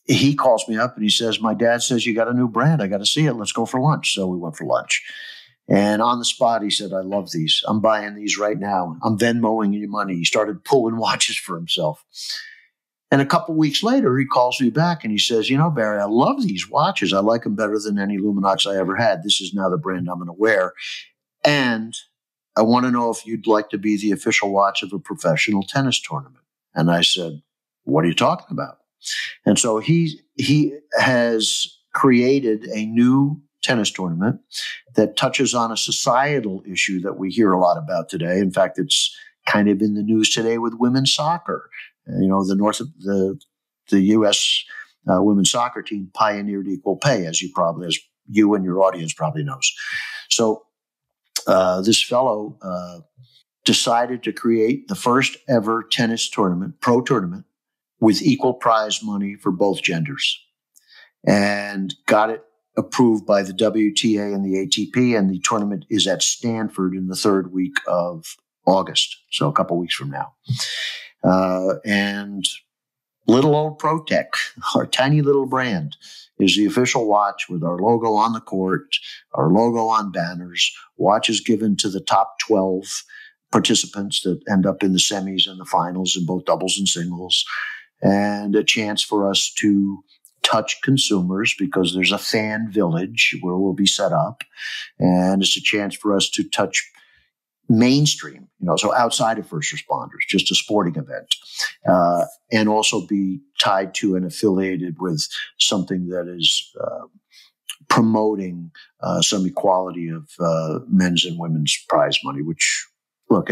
he calls me up and he says, my dad says, you got a new brand. I got to see it. Let's go for lunch. So we went for lunch. And on the spot, he said, I love these. I'm buying these right now. I'm Venmoing you money. He started pulling watches for himself. And a couple of weeks later, he calls me back and he says, Barry, I love these watches. I like them better than any Luminox I ever had. This is now the brand I'm going to wear. And I want to know if you'd like to be the official watch of a professional tennis tournament. And I said, what are you talking about? And so he has created a new tennis tournament that touches on a societal issue that we hear a lot about today. In fact, it's kind of in the news today with women's soccer. The U.S. Women's soccer team pioneered equal pay, as you and your audience probably knows. So this fellow decided to create the first ever tennis tournament, pro tournament, with equal prize money for both genders, and got it approved by the WTA and the ATP. And the tournament is at Stanford in the third week of August, so a couple weeks from now. And little old ProTek, our tiny little brand, is the official watch with our logo on the court, our logo on banners, watches given to the top 12 participants that end up in the semis and the finals in both doubles and singles, and a chance for us to touch consumers because there's a fan village where we'll be set up, and it's a chance for us to touch mainstream, so outside of first responders, just a sporting event, and also be tied to and affiliated with something that is promoting some equality of men's and women's prize money, which, look,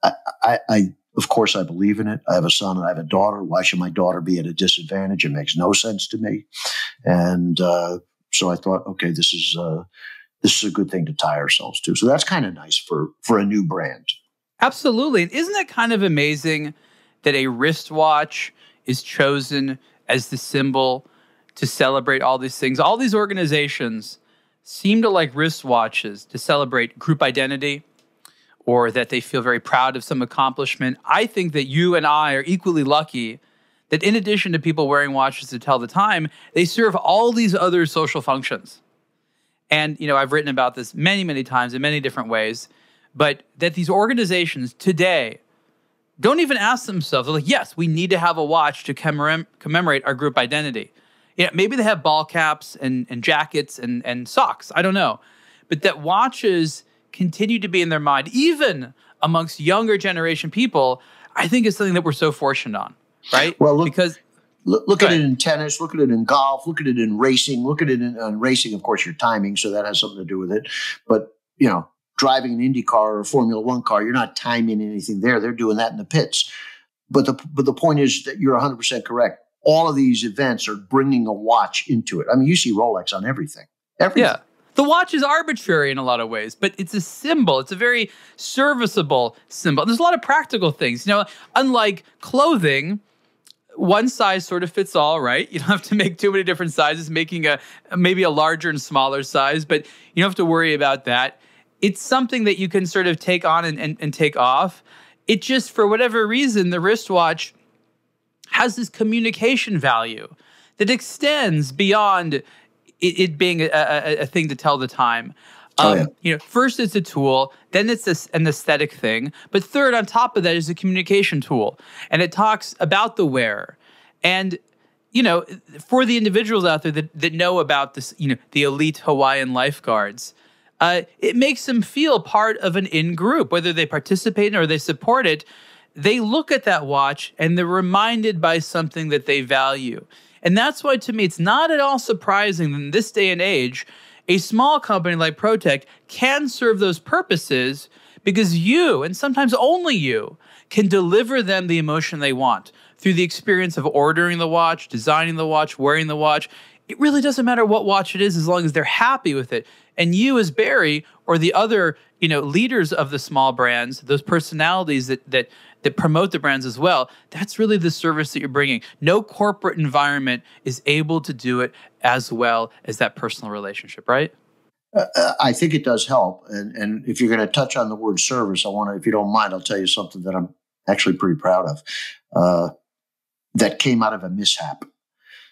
I of course I believe in it. I have a son and I have a daughter. Why should my daughter be at a disadvantage? It makes no sense to me. And so I thought, okay, this is a good thing to tie ourselves to. So that's kind of nice for a new brand. Absolutely. And isn't it kind of amazing that a wristwatch is chosen as the symbol to celebrate all these things? All these organizations seem to like wristwatches to celebrate group identity, or that they feel very proud of some accomplishment. I think that you and I are equally lucky that in addition to people wearing watches to tell the time, they serve all these other social functions. And, I've written about this many, many times in many different ways, but that these organizations today don't even ask themselves, they're like, yes, we need to have a watch to commemorate our group identity. Maybe they have ball caps and jackets and socks. I don't know. But that watches continue to be in their mind, even amongst younger generation people, I think is something that we're so fortunate on, right? Well, look at it in tennis, look at it in golf, look at it in racing, look at it in racing. Of course, your timing, so that has something to do with it. But driving an Indy car or a Formula One car. You're not timing anything there. They're doing that in the pits. But the point is that you're 100% correct. All of these events are bringing a watch into it. I mean, you see Rolex on everything. Yeah. The watch is arbitrary in a lot of ways, but it's a symbol. It's a very serviceable symbol. There's a lot of practical things. Unlike clothing, one size sort of fits all, right? You don't have to make too many different sizes, making maybe a larger and smaller size, but you don't have to worry about that. It's something that you can sort of take on and take off. It just, for whatever reason, the wristwatch has this communication value that extends beyond it being a thing to tell the time. First it's a tool, then it's an aesthetic thing, but third on top of that is a communication tool, and it talks about the wearer. And for the individuals out there that know about this, the elite Hawaiian lifeguards, it makes them feel part of an in-group, whether they participate in or they support it. They look at that watch and they're reminded by something that they value. And that's why, to me, it's not at all surprising that in this day and age, a small company like ProTek can serve those purposes because you, and sometimes only you, can deliver them the emotion they want through the experience of ordering the watch, designing the watch, wearing the watch. It really doesn't matter what watch it is as long as they're happy with it. And you as Barry or the other, leaders of the small brands, those personalities that promote the brands as well, that's really the service that you're bringing. No corporate environment is able to do it as well as that personal relationship, right? I think it does help. And if you're going to touch on the word service, if you don't mind, I'll tell you something that I'm actually pretty proud of that came out of a mishap.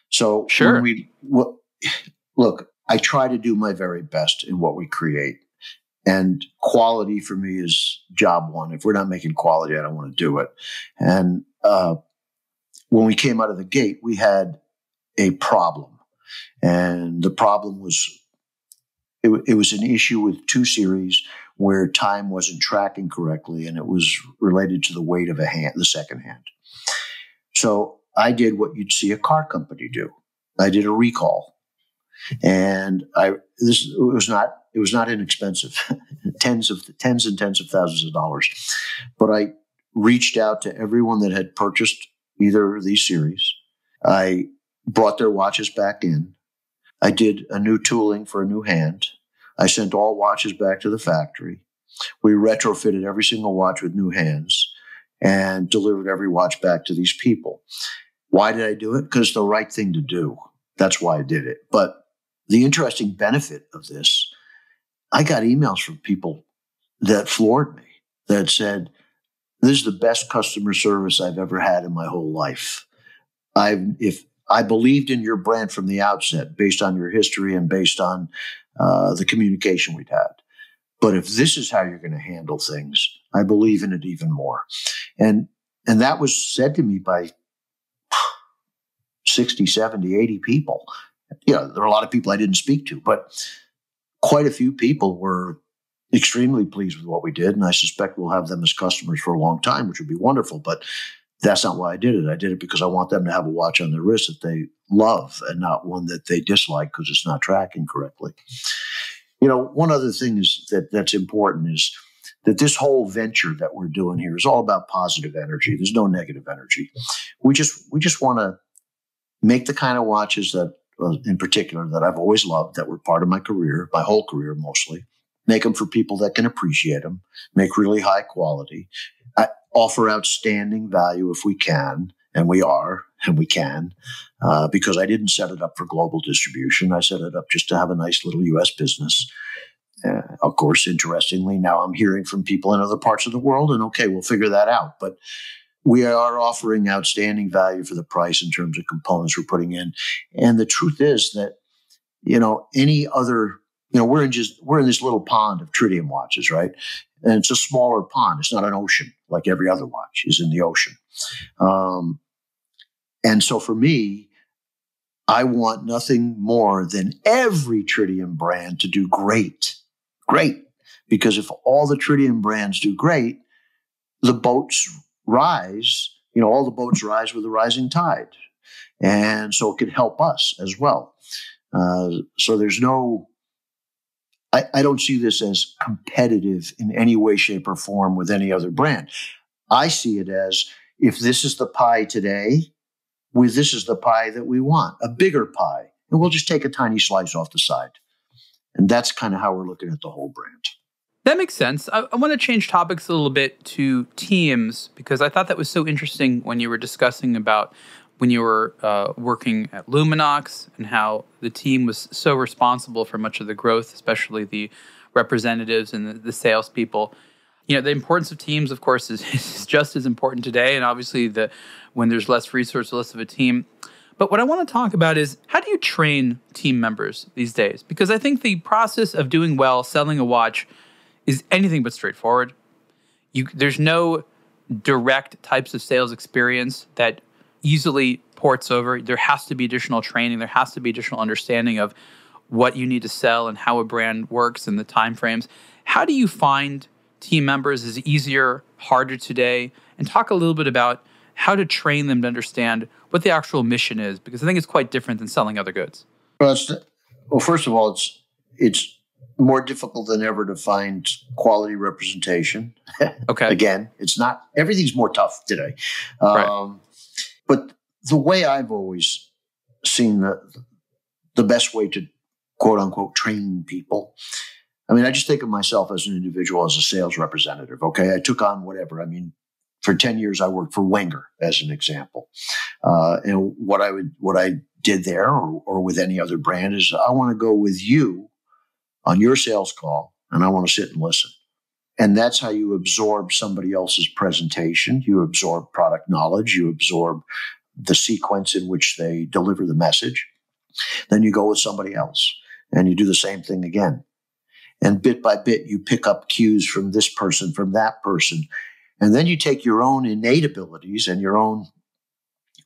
So sure. Look, I try to do my very best in what we create. And quality for me is job one. If we're not making quality, I don't want to do it. And when we came out of the gate, we had a problem. And the problem was, it was an issue with 2 series where time wasn't tracking correctly, and it was related to the weight of the second hand. So I did what you'd see a car company do. I did a recall. And it was not inexpensive, tens and tens of thousands of dollars. But I reached out to everyone that had purchased either of these series. I brought their watches back in. I did a new tooling for a new hand. I sent all watches back to the factory. We retrofitted every single watch with new hands and delivered every watch back to these people. Why did I do it? Because it's the right thing to do. That's why I did it. But the interesting benefit of this, I got emails from people that floored me, that said, this is the best customer service I've ever had in my whole life. If I believed in your brand from the outset, based on your history and based on the communication we'd had. But if this is how you're going to handle things, I believe in it even more. And that was said to me by 60, 70, 80 people. There are a lot of people I didn't speak to, but quite a few people were extremely pleased with what we did. And I suspect we'll have them as customers for a long time, which would be wonderful. But that's not why I did it. I did it because I want them to have a watch on their wrist that they love and not one that they dislike because it's not tracking correctly. One other thing is that's important is that this whole venture that we're doing here is all about positive energy. There's no negative energy. We just want to make the kind of watches that, in particular, that I've always loved, that were part of my career, my whole career mostly. Make them for people that can appreciate them, make really high quality, offer outstanding value if we can, and we are, and we can, because I didn't set it up for global distribution. I set it up just to have a nice little U.S. business. Of course, interestingly, now I'm hearing from people in other parts of the world, and okay, we'll figure that out. But we are offering outstanding value for the price in terms of components we're putting in. And the truth is that, any other, we're in this little pond of tritium watches, right? And it's a smaller pond. It's not an ocean like every other watch is in the ocean. And so for me, I want nothing more than every tritium brand to do great. Because if all the tritium brands do great, the boats rise, all the boats rise with the rising tide. And so it could help us as well. So I don't see this as competitive in any way, shape, or form with any other brand. I see it as, if this is the pie today, this is the pie that we want, a bigger pie. And we'll just take a tiny slice off the side. And that's kind of how we're looking at the whole brand. That makes sense. I want to change topics a little bit to teams, because I thought that was so interesting when you were discussing about when you were working at Luminox and how the team was so responsible for much of the growth, especially the representatives and the salespeople. You know, the importance of teams, of course, is just as important today. And obviously, when there's less resources, less of a team. But what I want to talk about is, how do you train team members these days? Because I think the process of doing well, selling a watch, is anything but straightforward. There's no direct types of sales experience that easily ports over. There has to be additional training. There has to be additional understanding of what you need to sell and how a brand works and the timeframes. How do you find team members? Is it easier, harder today? And talk a little bit about how to train them to understand what the actual mission is, because I think it's quite different than selling other goods. Well, first of all, it's more difficult than ever to find quality representation. Okay. Again, it's not, everything's more tough today. Right. But the way I've always seen the best way to, quote unquote, train people, I mean, I just think of myself as an individual, as a sales representative. Okay. I took on whatever. I mean, for 10 years, I worked for Wenger as an example. And what I did there or with any other brand is, I want to go with you on your sales call, and I want to sit and listen. And that's how you absorb somebody else's presentation. You absorb product knowledge. You absorb the sequence in which they deliver the message. Then you go with somebody else and you do the same thing again. And bit by bit, you pick up cues from this person, from that person. And then you take your own innate abilities and your own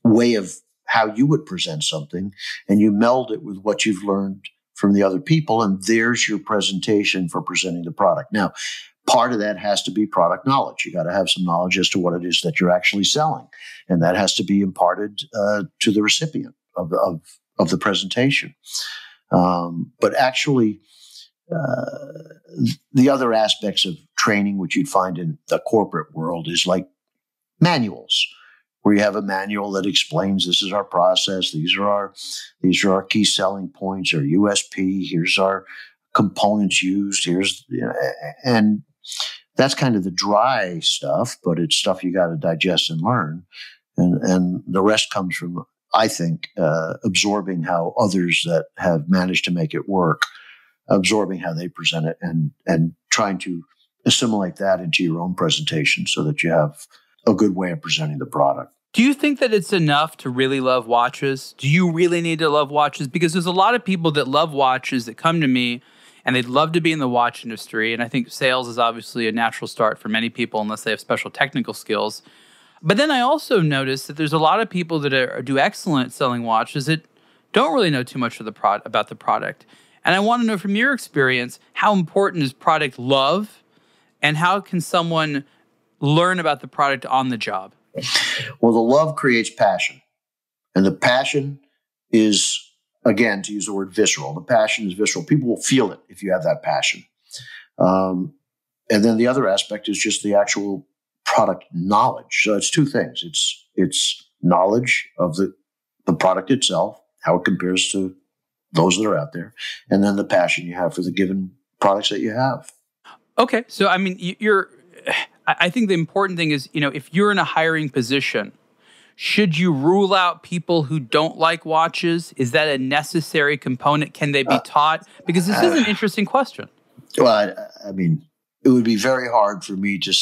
way of how you would present something, and you meld it with what you've learned from the other people. And there's your presentation for presenting the product. Now, part of that has to be product knowledge. You got to have some knowledge as to what it is that you're actually selling. And that has to be imparted to the recipient of the presentation. But actually, the other aspects of training, which you'd find in the corporate world, is like manuals, where you have a manual that explains, this is our process, these are our key selling points, or USP, here's our components used, and that's kind of the dry stuff, but it's stuff you got to digest and learn. And the rest comes from, I think, absorbing how others that have managed to make it work, absorbing how they present it, and trying to assimilate that into your own presentation so that you have a good way of presenting the product. Do you think that it's enough to really love watches? Do you really need to love watches? Because there's a lot of people that love watches that come to me and they'd love to be in the watch industry. And I think sales is obviously a natural start for many people unless they have special technical skills. But then I also notice that there's a lot of people that do excellent at selling watches that don't really know too much about the product. And I want to know from your experience, how important is product love, and how can someone learn about the product on the job? Well, the love creates passion. And the passion is, again, to use the word visceral, the passion is visceral. People will feel it if you have that passion. And then the other aspect is just the actual product knowledge. So it's two things. It's knowledge of the product itself, how it compares to those that are out there, and then the passion you have for the given products that you have. Okay. So, I mean, I think the important thing is, if you're in a hiring position, should you rule out people who don't like watches? Is that a necessary component? Can they be taught? Because this is an interesting question. Well, I mean, it would be very hard for me to,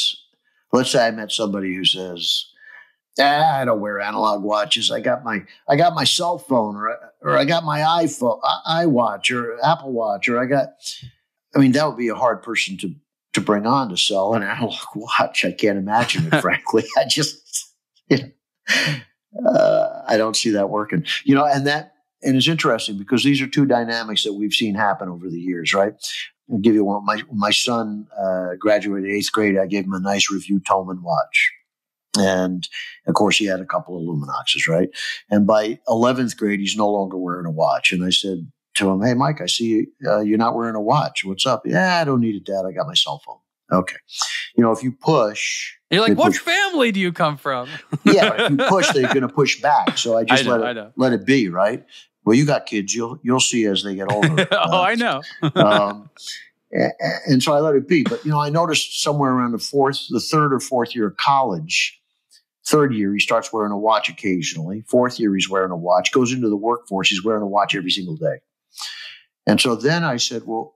let's say I met somebody who says, I don't wear analog watches. I got my cell phone, or I got my iPhone, iWatch, or Apple Watch, or that would be a hard person to bring on to sell an analog watch. I can't imagine it, frankly. I just, I don't see that working. And it's interesting because these are two dynamics that we've seen happen over the years, right? I'll give you one. My son graduated 8th grade. I gave him a nice review Tolman watch. And of course, he had a couple of Luminoxes, right? And by 11th grade, he's no longer wearing a watch. And I said to him, "Hey, Mike, I see you're not wearing a watch. What's up?" "Yeah, I don't need it, Dad. I got my cell phone." Okay. If you push... You're like, what family do you come from? Yeah, but if you push, they're going to push back. So I just let it be, right? Well, you got kids. You'll see as they get older. I know. And so I let it be. But, I noticed somewhere around the third or fourth year of college, third year, he starts wearing a watch occasionally. Fourth year, he's wearing a watch. Goes into the workforce, he's wearing a watch every single day. And so then I said, well,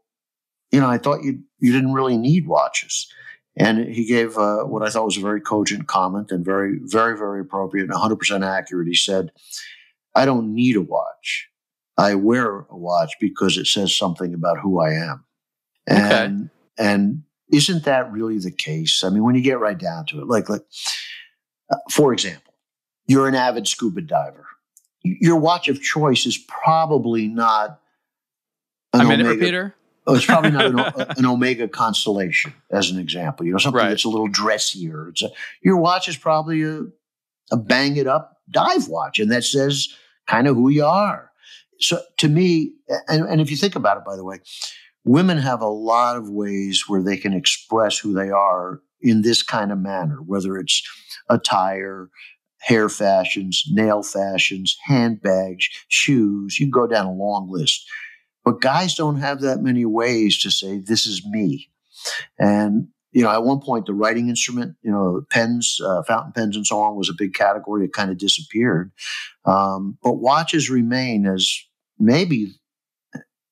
I thought you didn't really need watches. And he gave what I thought was a very cogent comment and very, very, very appropriate and 100% accurate. He said, "I don't need a watch. I wear a watch because it says something about who I am." And isn't that really the case? I mean, when you get right down to it, like for example, you're an avid scuba diver. Your watch of choice is probably not a minute repeater. Oh, it's probably not an Omega Constellation, as an example. Something that's a little dressier. Your watch is probably a bang it up dive watch, and that says kind of who you are. So to me, and if you think about it, by the way, women have a lot of ways where they can express who they are in this kind of manner, whether it's attire, hair fashions, nail fashions, handbags, shoes. You can go down a long list. But guys don't have that many ways to say, this is me. And, at one point, the writing instrument, pens, fountain pens and so on was a big category. It kind of disappeared. But watches remain as maybe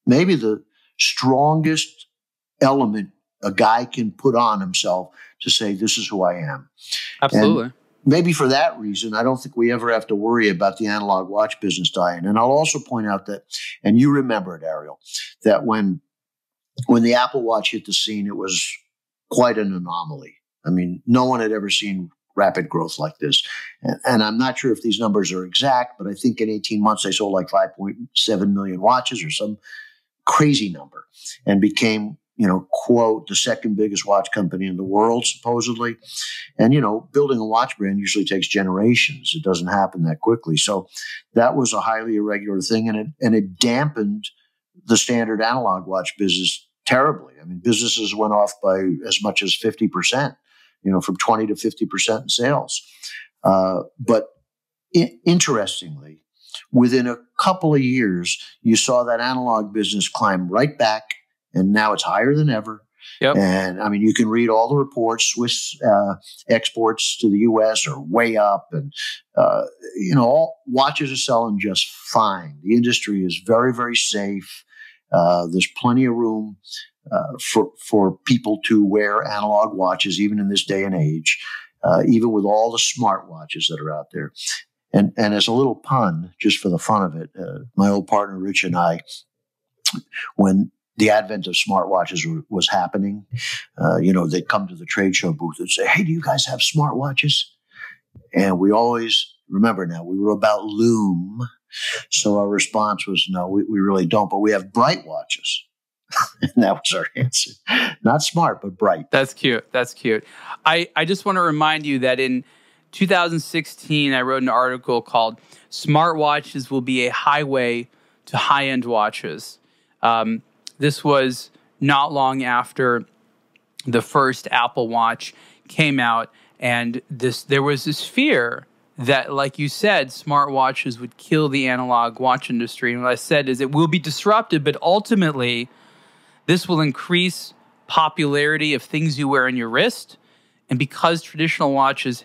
the strongest element a guy can put on himself to say, this is who I am. Absolutely. And maybe for that reason, I don't think we ever have to worry about the analog watch business dying. And I'll also point out that, and you remember it, Ariel, that when the Apple Watch hit the scene, it was quite an anomaly. I mean, no one had ever seen rapid growth like this. And I'm not sure if these numbers are exact, but I think in 18 months, they sold like 5.7 million watches or some crazy number and became, quote, the second biggest watch company in the world, supposedly. And, building a watch brand usually takes generations. It doesn't happen that quickly. So that was a highly irregular thing. And it dampened the standard analog watch business terribly. I mean, businesses went off by as much as 50%, from 20 to 50% in sales. But interestingly, within a couple of years, you saw that analog business climb right back. And now it's higher than ever. Yep. And I mean, you can read all the reports. Swiss exports to the U.S. are way up, and all watches are selling just fine. The industry is very, very safe. There's plenty of room for people to wear analog watches, even in this day and age, even with all the smart watches that are out there. And as a little pun, just for the fun of it, my old partner Rich and I, when the advent of smartwatches was happening, they'd come to the trade show booth and say, "Hey, do you guys have smartwatches?" And we always, remember now, we were about Loom. So our response was, no, we really don't, but we have bright watches. And that was our answer. Not smart, but bright. That's cute. I just want to remind you that in 2016, I wrote an article called "Smartwatches Will Be a Highway to High-End Watches." This was not long after the first Apple Watch came out, and there was this fear that, like you said, smartwatches would kill the analog watch industry. And what I said is it will be disrupted, but ultimately this will increase popularity of things you wear on your wrist. And because traditional watches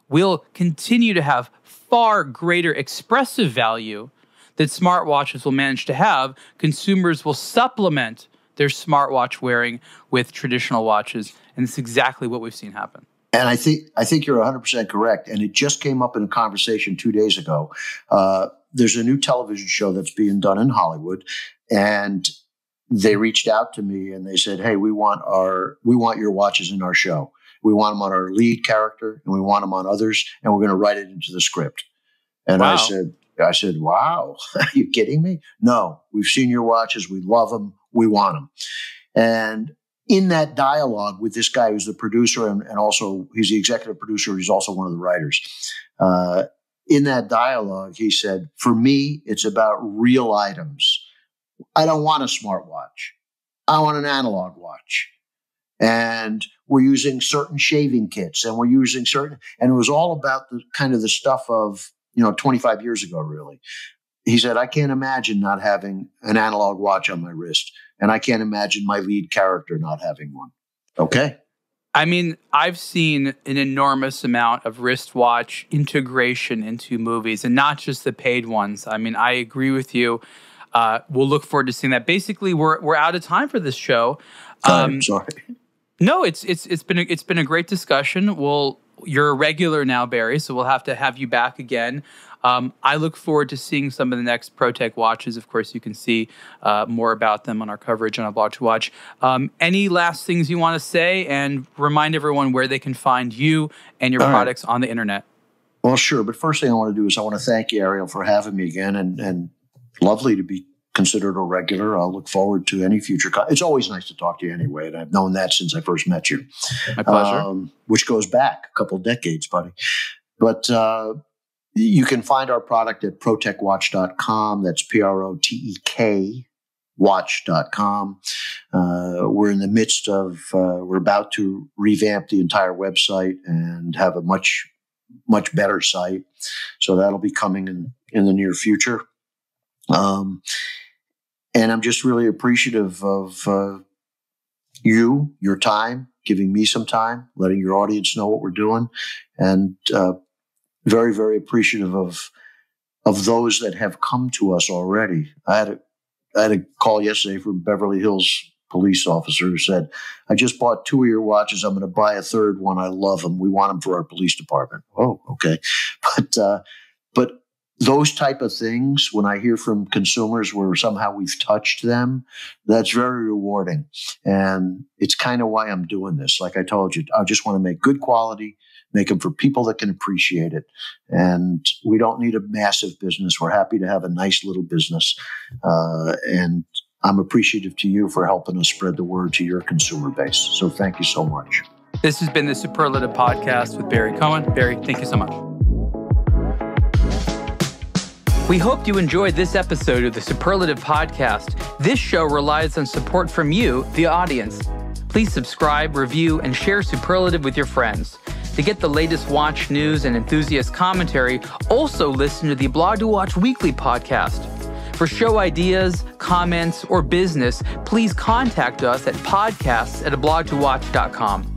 will continue to have far greater expressive value that smartwatches will manage to have, consumers will supplement their smartwatch wearing with traditional watches. And it's exactly what we've seen happen. And I think you're 100% correct. And it just came up in a conversation 2 days ago. There's a new television show that's being done in Hollywood, and they reached out to me and they said, "Hey, we want your watches in our show. We want them on our lead character, and we want them on others, and we're going to write it into the script." And wow. I said, "Wow, are you kidding me?" "No, we've seen your watches. We love them. We want them." And in that dialogue with this guy who's the producer and also he's the executive producer, he's also one of the writers. In that dialogue, he said, "For me, it's about real items. I don't want a smartwatch. I want an analog watch. And we're using certain shaving kits, and we're using certain, and it was all about the kind of the stuff of, 25 years ago, really. He said, I can't imagine not having an analog watch on my wrist, and I can't imagine my lead character not having one. Okay. I mean, I've seen an enormous amount of wristwatch integration into movies, and not just the paid ones. I mean, I agree with you. We'll look forward to seeing that. Basically, we're out of time for this show. I'm sorry. No, it's been a great discussion. You're a regular now, Barry, so we'll have to have you back again. I look forward to seeing some of the next ProTek watches. Of course, you can see more about them on our coverage on aBlogtoWatch. Any last things you want to say, and remind everyone where they can find you and your products on the internet? Well, sure. But first thing I want to do is I want to thank you, Ariel, for having me again, and lovely to be considered a regular. I'll look forward to any future. It's always nice to talk to you anyway, and I've known that since I first met you. My pleasure. Which goes back a couple of decades, buddy. But you can find our product at ProTekWatch.com. That's ProTek watch.com. We're in the midst of, we're about to revamp the entire website and have a much, much better site. So that'll be coming in the near future. And I'm just really appreciative of your time, giving me some time, letting your audience know what we're doing, and very, very appreciative of those that have come to us already. I had a call yesterday from Beverly Hills police officer who said, I just bought 2 of your watches. I'm going to buy a third one. I love them. We want them for our police department. Oh, okay. But those type of things, when I hear from consumers where somehow we've touched them, that's very rewarding. And it's kind of why I'm doing this. Like I told you, I just want to make good quality, make them for people that can appreciate it. And we don't need a massive business. We're happy to have a nice little business. And I'm appreciative to you for helping us spread the word to your consumer base. So thank you so much. This has been the Superlative Podcast with Barry Cohen. Barry, thank you so much. We hope you enjoyed this episode of the Superlative Podcast. This show relies on support from you, the audience. Please subscribe, review, and share Superlative with your friends. To get the latest watch news and enthusiast commentary, also listen to the aBlogtoWatch weekly podcast. For show ideas, comments, or business, please contact us at podcasts@aBlogtoWatch.com.